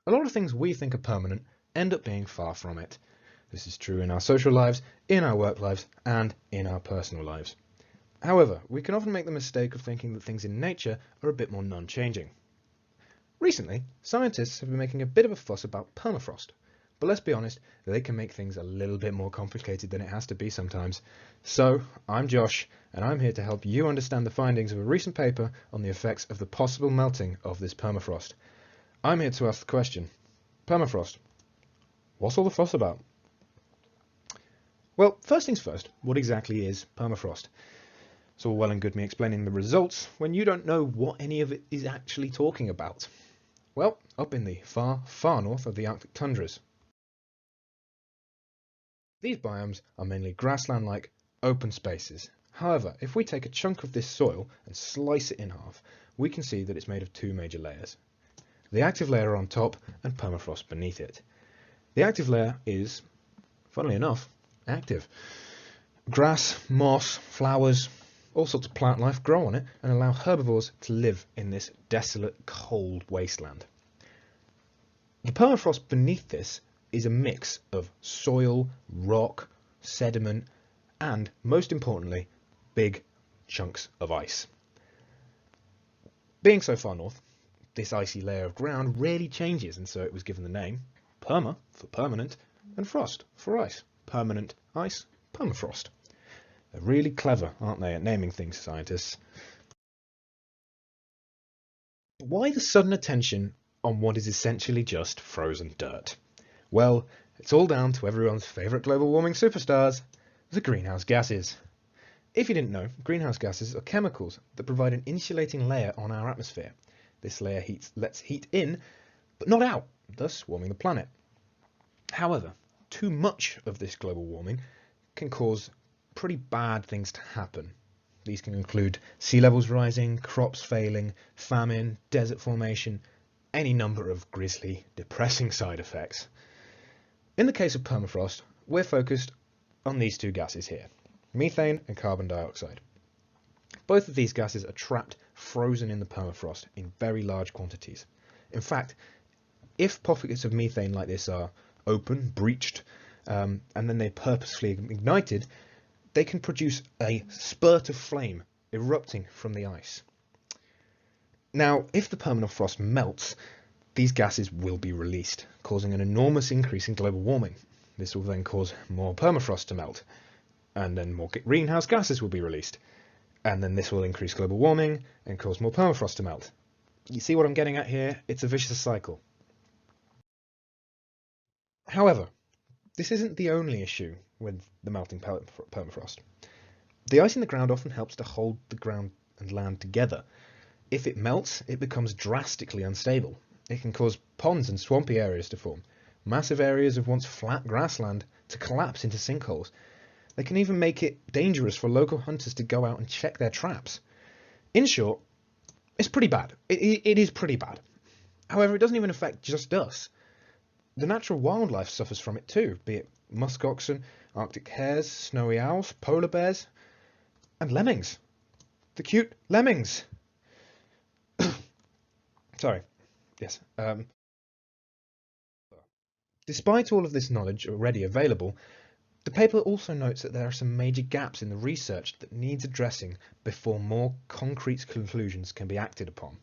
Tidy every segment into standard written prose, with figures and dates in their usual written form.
A lot of things we think are permanent end up being far from it. This is true in our social lives, in our work lives, and in our personal lives. However, we can often make the mistake of thinking that things in nature are a bit more non-changing. Recently, scientists have been making a bit of a fuss about permafrost, but let's be honest, they can make things a little bit more complicated than it has to be sometimes. So, I'm Josh, and I'm here to help you understand the findings of a recent paper on the effects of the possible melting of this permafrost. I'm here to ask the question, permafrost, what's all the fuss about? Well, first things first, what exactly is permafrost? It's all well and good me explaining the results when you don't know what any of it is actually talking about. Well, up in the far, far north of the Arctic tundras. These biomes are mainly grassland-like open spaces. However, if we take a chunk of this soil and slice it in half, we can see that it's made of two major layers. The active layer on top and permafrost beneath it. The active layer is, funnily enough, active. Grass, moss, flowers, all sorts of plant life grow on it and allow herbivores to live in this desolate, cold wasteland. The permafrost beneath this is a mix of soil, rock, sediment, and, most importantly, big chunks of ice. Being so far north, this icy layer of ground rarely changes, and so it was given the name perma for permanent and frost for ice. Permanent ice, permafrost. They're really clever, aren't they, at naming things, scientists? But why the sudden attention on what is essentially just frozen dirt? Well, it's all down to everyone's favourite global warming superstars, the greenhouse gases. If you didn't know, greenhouse gases are chemicals that provide an insulating layer on our atmosphere. This layer lets heat in, but not out, thus warming the planet. However, too much of this global warming can cause pretty bad things to happen. These can include sea levels rising, crops failing, famine, desert formation, any number of grisly, depressing side effects. In the case of permafrost, we're focused on these two gases here, methane and carbon dioxide. Both of these gases are trapped, frozen in the permafrost in very large quantities. In fact, if pockets of methane like this are open, breached, and then they're purposefully ignited, they can produce a spurt of flame erupting from the ice. Now, if the permafrost melts, these gases will be released, causing an enormous increase in global warming. This will then cause more permafrost to melt, and then more greenhouse gases will be released, and then this will increase global warming and cause more permafrost to melt. You see what I'm getting at here? It's a vicious cycle. However, this isn't the only issue with the melting permafrost. The ice in the ground often helps to hold the ground and land together. If it melts, it becomes drastically unstable. It can cause ponds and swampy areas to form, massive areas of once flat grassland to collapse into sinkholes. They can even make it dangerous for local hunters to go out and check their traps. In short, it's pretty bad. It is pretty bad. However, it doesn't even affect just us. The natural wildlife suffers from it too, be it musk oxen, Arctic hares, snowy owls, polar bears, and lemmings. The cute lemmings. Sorry. Yes. Despite all of this knowledge already available, the paper also notes that there are some major gaps in the research that needs addressing before more concrete conclusions can be acted upon.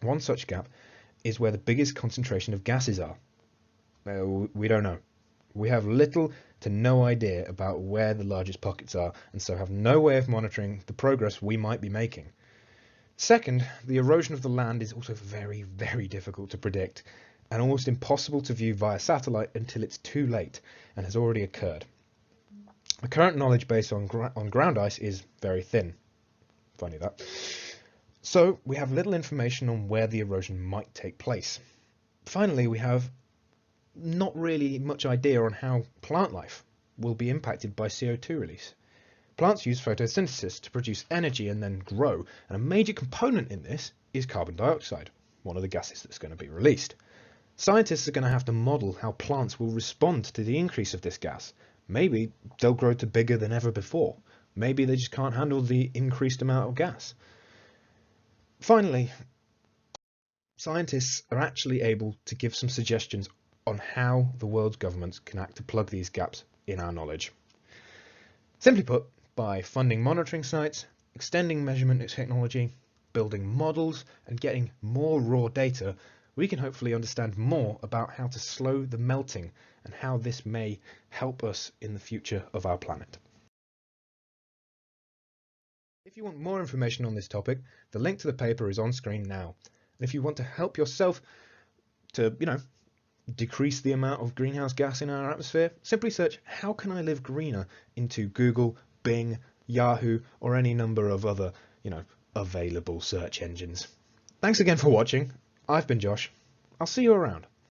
One such gap is where the biggest concentration of gases are. We don't know. We have little to no idea about where the largest pockets are, and so have no way of monitoring the progress we might be making. Second, the erosion of the land is also very, very difficult to predict, and almost impossible to view via satellite until it's too late and has already occurred. The current knowledge based on ground ice is very thin. Funny that. So we have little information on where the erosion might take place. Finally, we have not really much idea on how plant life will be impacted by CO2 release. Plants use photosynthesis to produce energy and then grow, and a major component in this is carbon dioxide, one of the gases that's going to be released. Scientists are going to have to model how plants will respond to the increase of this gas. Maybe they'll grow to bigger than ever before. Maybe they just can't handle the increased amount of gas. Finally, scientists are actually able to give some suggestions on how the world's governments can act to plug these gaps in our knowledge. Simply put, by funding monitoring sites, extending measurement technology, building models, and getting more raw data, we can hopefully understand more about how to slow the melting and how this may help us in the future of our planet. If you want more information on this topic, the link to the paper is on screen now. And if you want to help yourself to, decrease the amount of greenhouse gas in our atmosphere, simply search "How can I live greener" into Google, Bing, Yahoo, or any number of other, available search engines. Thanks again for watching. I've been Josh. I'll see you around.